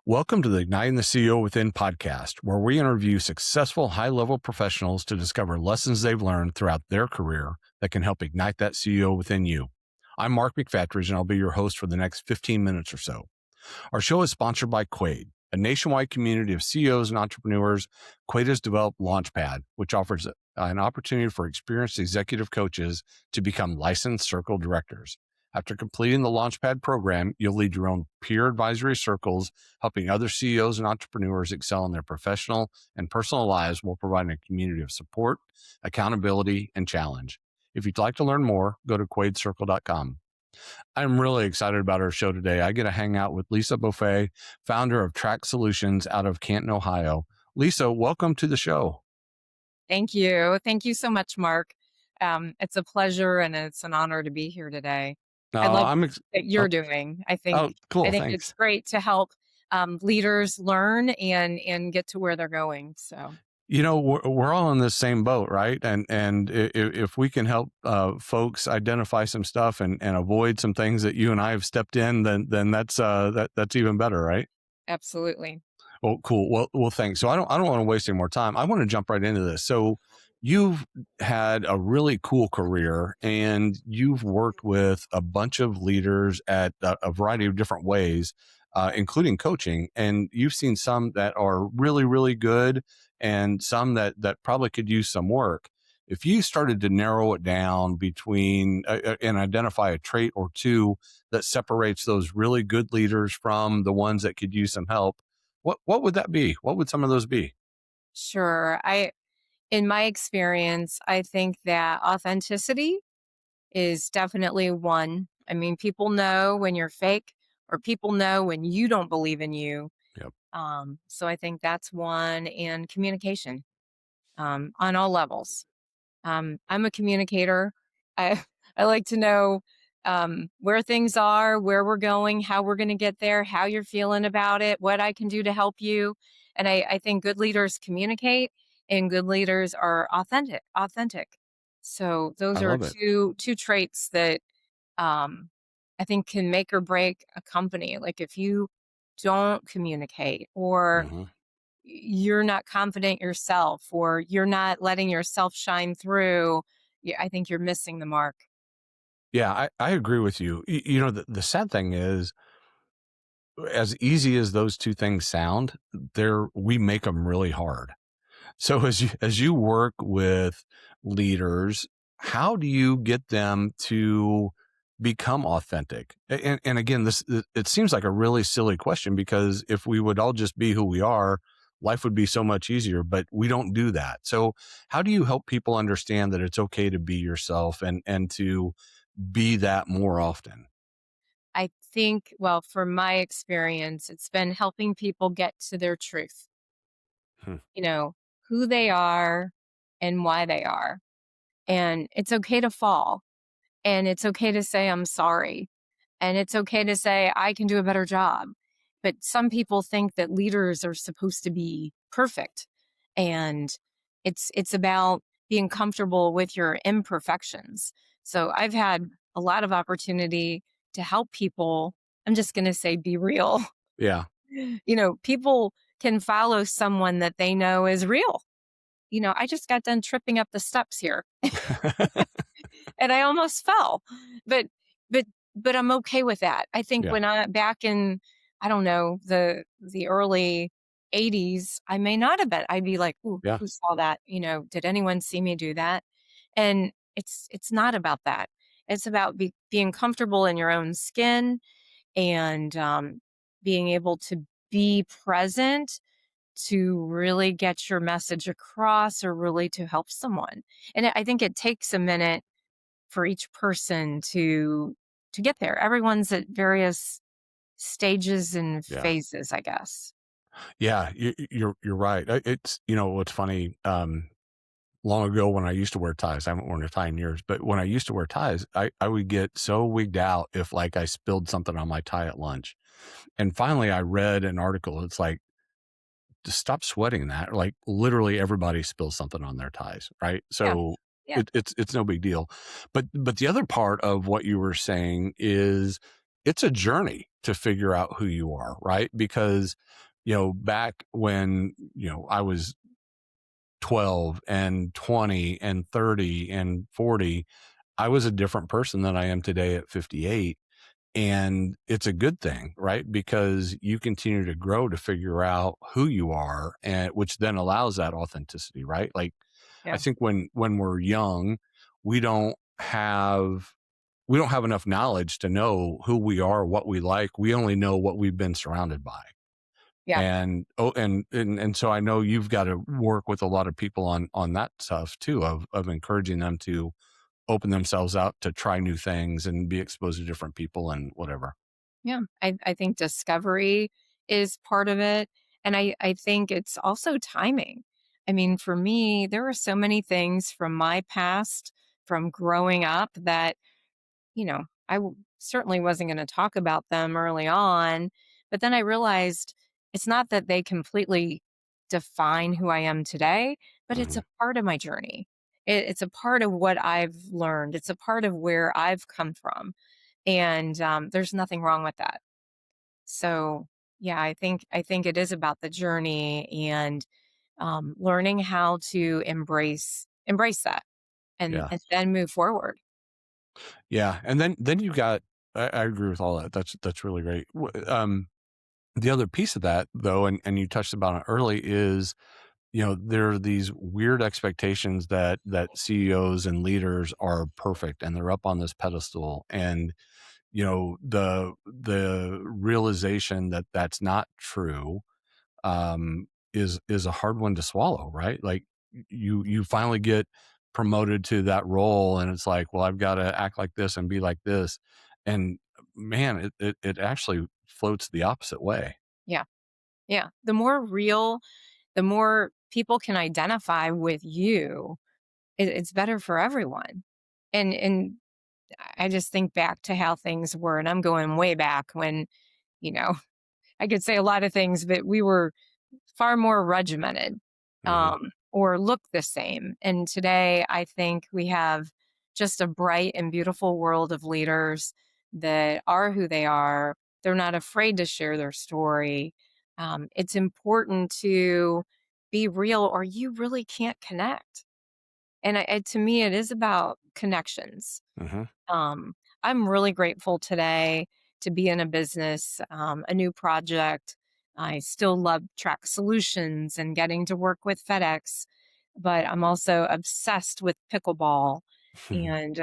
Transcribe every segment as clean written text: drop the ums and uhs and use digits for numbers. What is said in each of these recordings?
Welcome to the Igniting the CEO Within podcast, where we interview successful high-level professionals to discover lessons they've learned throughout their career that can help ignite that CEO within you. I'm Mark McFatridge, and I'll be your host for the next 15 minutes or so. Our show is sponsored by Quaid, a nationwide community of CEOs and entrepreneurs. Quaid has developed Launchpad, which offers an opportunity for experienced executive coaches to become licensed circle directors. After completing the Launchpad program, you'll lead your own peer advisory circles, helping other CEOs and entrepreneurs excel in their professional and personal lives while providing a community of support, accountability, and challenge. If you'd like to learn more, go to quaidcircle.com. I'm really excited about our show today. I get to hang out with Lisa Beaufait, founder of TRAC Solutions out of Canton, Ohio. Lisa, welcome to the show. Thank you. Thank you so much, Mark. It's a pleasure and it's an honor to be here today. I love that you're doing. Cool. I think Thanks. it's great to help leaders learn and get to where they're going. So You know, we're all in the same boat, right? And if we can help folks identify some stuff and avoid some things that you and I have stepped in, then that's even better, right? absolutely. Well, cool. Well, thanks. So I don't want to waste any more time. I want to jump right into this. So you've had a really cool career, and you've worked with a bunch of leaders at a variety of different ways, including coaching. And you've seen some that are really, really good, and some that probably could use some work. If you started to narrow it down between and identify a trait or two that separates those really good leaders from the ones that could use some help, what would that be? What would some of those be? Sure. In my experience, I think that authenticity is definitely one. I mean, people know when you're fake, or people know when you don't believe in you. Yep. So I think that's one, and communication on all levels. I'm a communicator. I I like to know where things are, where we're going, how we're going to get there, how you're feeling about it, what I can do to help you. And I think good leaders communicate, and good leaders are authentic. So I those are love it. two traits that I think can make or break a company. Like if you don't communicate, or hmm you're not confident yourself, or you're not letting yourself shine through, I think you're missing the mark. Yeah, I agree with you. You know, the sad thing is, as easy as those two things sound, we make them really hard. So as you work with leaders, how do you get them to become authentic? And again, it seems like a really silly question, because if we would all just be who we are, life would be so much easier, but we don't do that. So how do you help people understand that it's okay to be yourself and to be that more often? I think, well, from my experience, it's been helping people get to their truth, Hmm. you know, who they are and why they are. And it's okay to fall, and it's okay to say, I'm sorry. And it's okay to say, I can do a better job. But some people think that leaders are supposed to be perfect. And it's about being comfortable with your imperfections. So I've had a lot of opportunity to help people. I'm just going to say, be real. Yeah. People can follow someone that they know is real. I just got done tripping up the steps here and I almost fell. But but but I'm okay with that. I think Yeah. when I back in, I don't know, the early 80s, I may not have been. I'd be like, "Ooh, Yeah. who saw that? Did anyone see me do that?" And it's not about that. It's about being comfortable in your own skin, and being able to be present to really get your message across, or really to help someone. And I think it takes a minute for each person to get there. Everyone's at various stages and Yeah. phases, I guess. Yeah. You're right. It's, what's funny. Long ago, when I used to wear ties, I haven't worn a tie in years, but when I used to wear ties, I would get so wigged out if, like, I spilled something on my tie at lunch. And finally I read an article. It's like, to stop sweating that. Like, literally everybody spills something on their ties, right? Yeah. So Yeah. it's no big deal. But the other part of what you were saying is, it's a journey to figure out who you are, right? Because, back when, I was 12 and 20 and 30 and 40, I was a different person than I am today at 58. And it's a good thing, right? Because you continue to grow to figure out who you are, and which then allows that authenticity, right? Like, I Yeah. think when we're young, we don't have we don't have enough knowledge to know who we are, what we like. We only know what we've been surrounded by. Yeah. And so I know you've got to work with a lot of people on that stuff too, of encouraging them to open themselves up to try new things and be exposed to different people and whatever. Yeah. I think discovery is part of it. And I think it's also timing. I mean, for me, there are so many things from my past, from growing up that, certainly wasn't going to talk about them early on. But then I realized it's not that they completely define who I am today, but it's Hmm. a part of my journey. It's a part of what I've learned, it's a part of where I've come from. And there's nothing wrong with that. So, yeah, I think it is about the journey and learning how to embrace that Yeah. and then move forward. Yeah. And then you got, I agree with all that. That's really great. The other piece of that though, and you touched about it early, is, there are these weird expectations that CEOs and leaders are perfect and they're up on this pedestal. And, the realization that that's not true, is a hard one to swallow, right? Like, you finally get promoted to that role, and it's like, well, I've got to act like this and be like this, and man, it actually floats the opposite way. Yeah. Yeah. The more real, the more people can identify with you, it's better for everyone. And I just think back to how things were, and I'm going way back when, you know, I could say a lot of things, but we were far more regimented, Hmm. or look the same. And today, I think we have just a bright and beautiful world of leaders that are who they are. They're not afraid to share their story. It's important to be real, or you really can't connect. And to me, it is about connections. Hmm. um, I'm really grateful today to be in a business, a new project. I still love TRAC Solutions and getting to work with FedEx, but I'm also obsessed with pickleball. And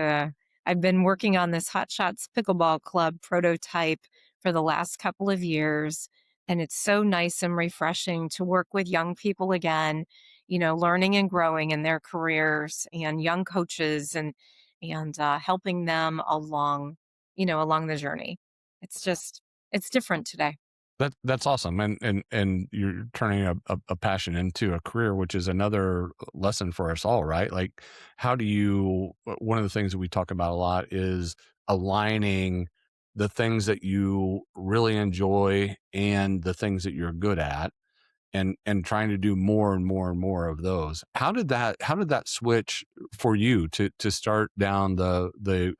I've been working on this Hot Shots Pickleball Club prototype for the last couple of years. And it's so nice and refreshing to work with young people again, learning and growing in their careers, and young coaches, and helping them along the journey. It's different today. That's awesome, and you're turning a passion into a career, which is another lesson for us all, right? Like, how do you? One of the things that we talk about a lot is aligning the things that you really enjoy and the things that you're good at, and trying to do more and more and more of those. How did that switch for you to start down the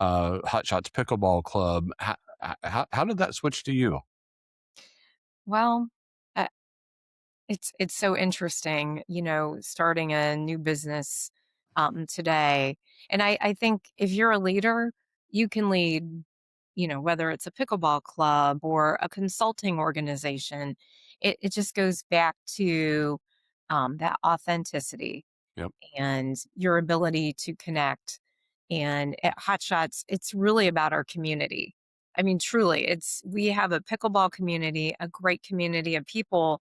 Hot Shots Pickleball Club? How did that switch to you? Well, uh, it's so interesting, starting a new business today. And I think if you're a leader, you can lead, whether it's a pickleball club or a consulting organization. It just goes back to that authenticity Yep. and your ability to connect. And at Hot Shots, it's really about our community. I mean, truly, we have a pickleball community, a great community of people,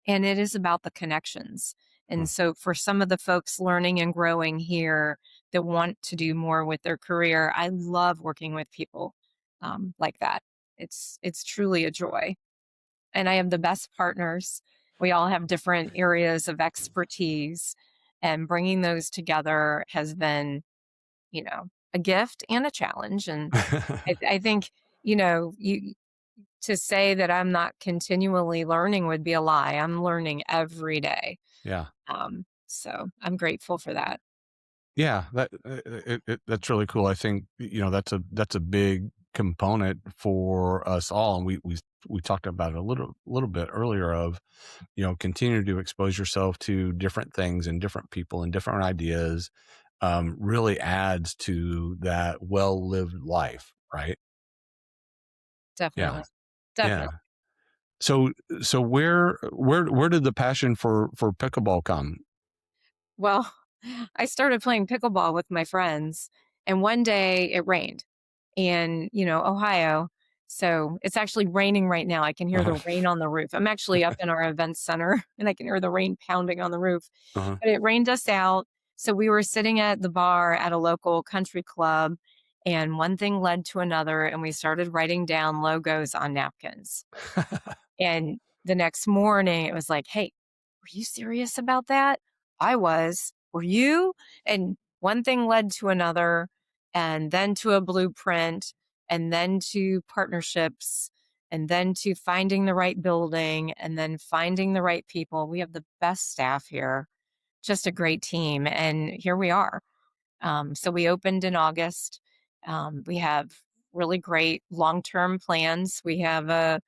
and it is about the connections. Hmm. And so, for some of the folks learning and growing here that want to do more with their career, I love working with people like that. It's truly a joy, and I have the best partners. We all have different areas of expertise, and bringing those together has been, a gift and a challenge. And I think, you to say that I'm not continually learning would be a lie. I'm learning every day. Yeah. So I'm grateful for that. Yeah, that's really cool. I think, that's a big component for us all. And we talked about it a little bit earlier of, continue to expose yourself to different things and different people and different ideas, really adds to that well lived life, right? Yeah. Definitely. Yeah. Definitely. So where did the passion for pickleball come? Well, I started playing pickleball with my friends, and one day it rained in, Ohio. So it's actually raining right now. I can hear Uh-huh. the rain on the roof. I'm actually up in our event center and I can hear the rain pounding on the roof. Uh-huh. But it rained us out. So we were sitting at the bar at a local country club, and one thing led to another. And we started writing down logos on napkins. And the next morning, it was like, "Hey, were you serious about that?" I was. "Were you?" And one thing led to another, and then to a blueprint, and then to partnerships, and then to finding the right building, and then finding the right people. We have the best staff here, just a great team, and here we are. So we opened in August. We have really great long-term plans. We have a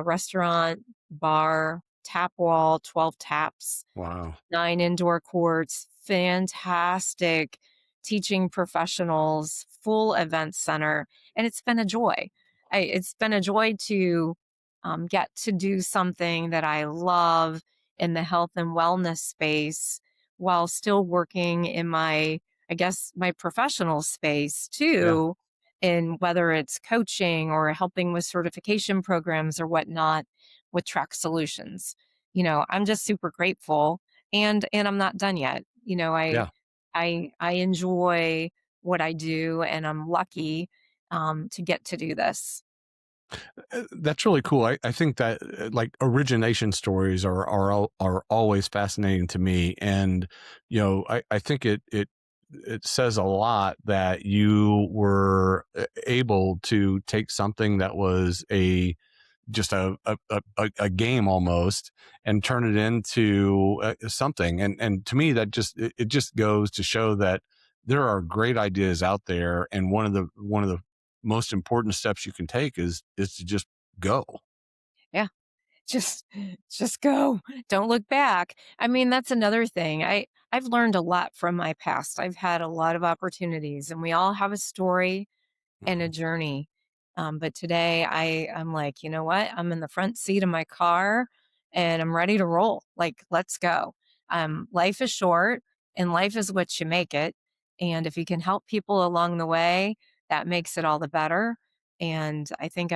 restaurant, bar, tap wall, 12 taps, Wow. 9 indoor courts, fantastic teaching professionals, full event center, and it's been a joy. It's been a joy to get to do something that I love in the health and wellness space while still working in I guess, my professional space Yeah. too, in whether it's coaching or helping with certification programs or whatnot with TRAC Solutions. I'm just super grateful and I'm not done yet. Yeah. I enjoy what I do and I'm lucky to get to do this. That's really cool. I think that like origination stories are always fascinating to me, and I think it says a lot that you were able to take something that was a just a game almost and turn it into something. And to me, that it just goes to show that there are great ideas out there, and one of the most important steps you can take is to just go. Yeah. Just just go. Don't look back. I mean, that's another thing. I've learned a lot from my past. I've had a lot of opportunities and we all have a story and a Mhm. journey. But today I'm like, you know what? I'm in the front seat of my car and I'm ready to roll. Like, let's go. Life is short and life is what you make it. And if you can help people along the way, that makes it all the better. And I think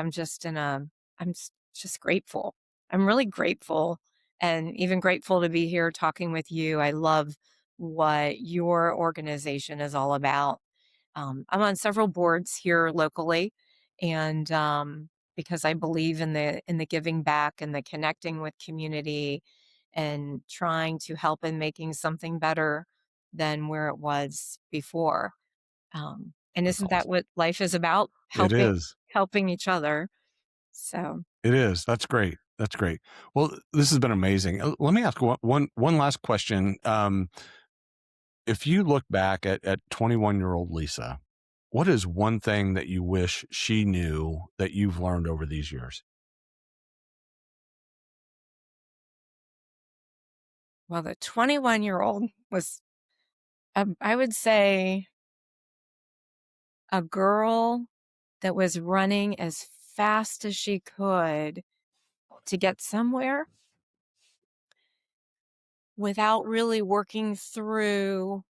just grateful. I'm really grateful and even grateful to be here talking with you. I love what your organization is all about. I'm on several boards here locally, and because I believe in the giving back and the connecting with community, and trying to help in making something better than where it was before. And That's isn't that awesome. what life is about? It is. Helping each other. So, It is. That's great. That's great. Well, this has been amazing. Let me ask one last question. If you look back at 21-year-old Lisa, what is one thing that you wish she knew that you've learned over these years? well, the 21-year-old was, I would say, a girl that was running as fast as she could to get somewhere without really working through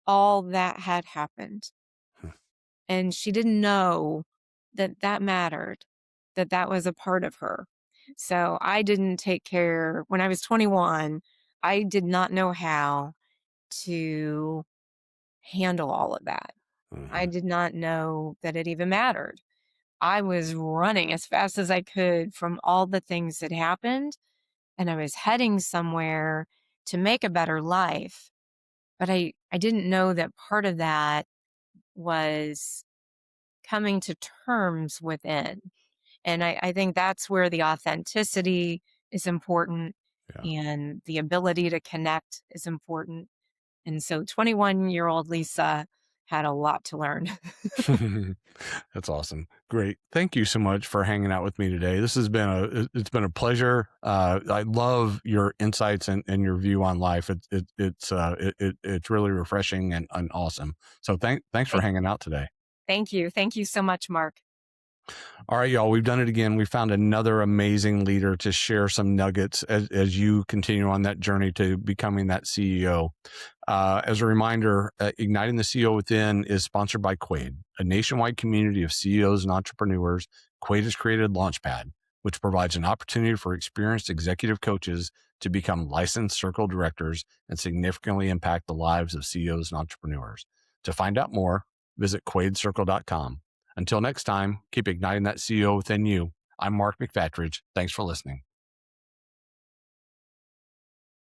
all that had happened. Hmm. And she didn't know that that mattered, that that was a part of her. So I didn't take care when I was 21. I did not know how to handle all of that. I Mhm. did not know that it even mattered. I was running as fast as I could from all the things that happened, and I was heading somewhere to make a better life. But I didn't know that part of that was coming to terms within. And I think that's where the authenticity is important Yeah. and the ability to connect is important. And so 21-year-old Lisa had a lot to learn. That's awesome. Great. Thank you so much for hanging out with me today. This has been it's been a pleasure. I love your insights and your view on life. It's really refreshing and awesome. So thanks for Thank hanging out today. thank you. Thank you so much, Mark. All right, y'all, we've done it again. We found another amazing leader to share some nuggets as you continue on that journey to becoming that CEO. As a reminder, Igniting the CEO Within is sponsored by Quaid, a nationwide community of CEOs and entrepreneurs. Quaid has created Launchpad, which provides an opportunity for experienced executive coaches to become licensed circle directors and significantly impact the lives of CEOs and entrepreneurs. To find out more, visit quaidcircle.com. Until next time, keep igniting that CEO within you. I'm Mark McFatridge. Thanks for listening.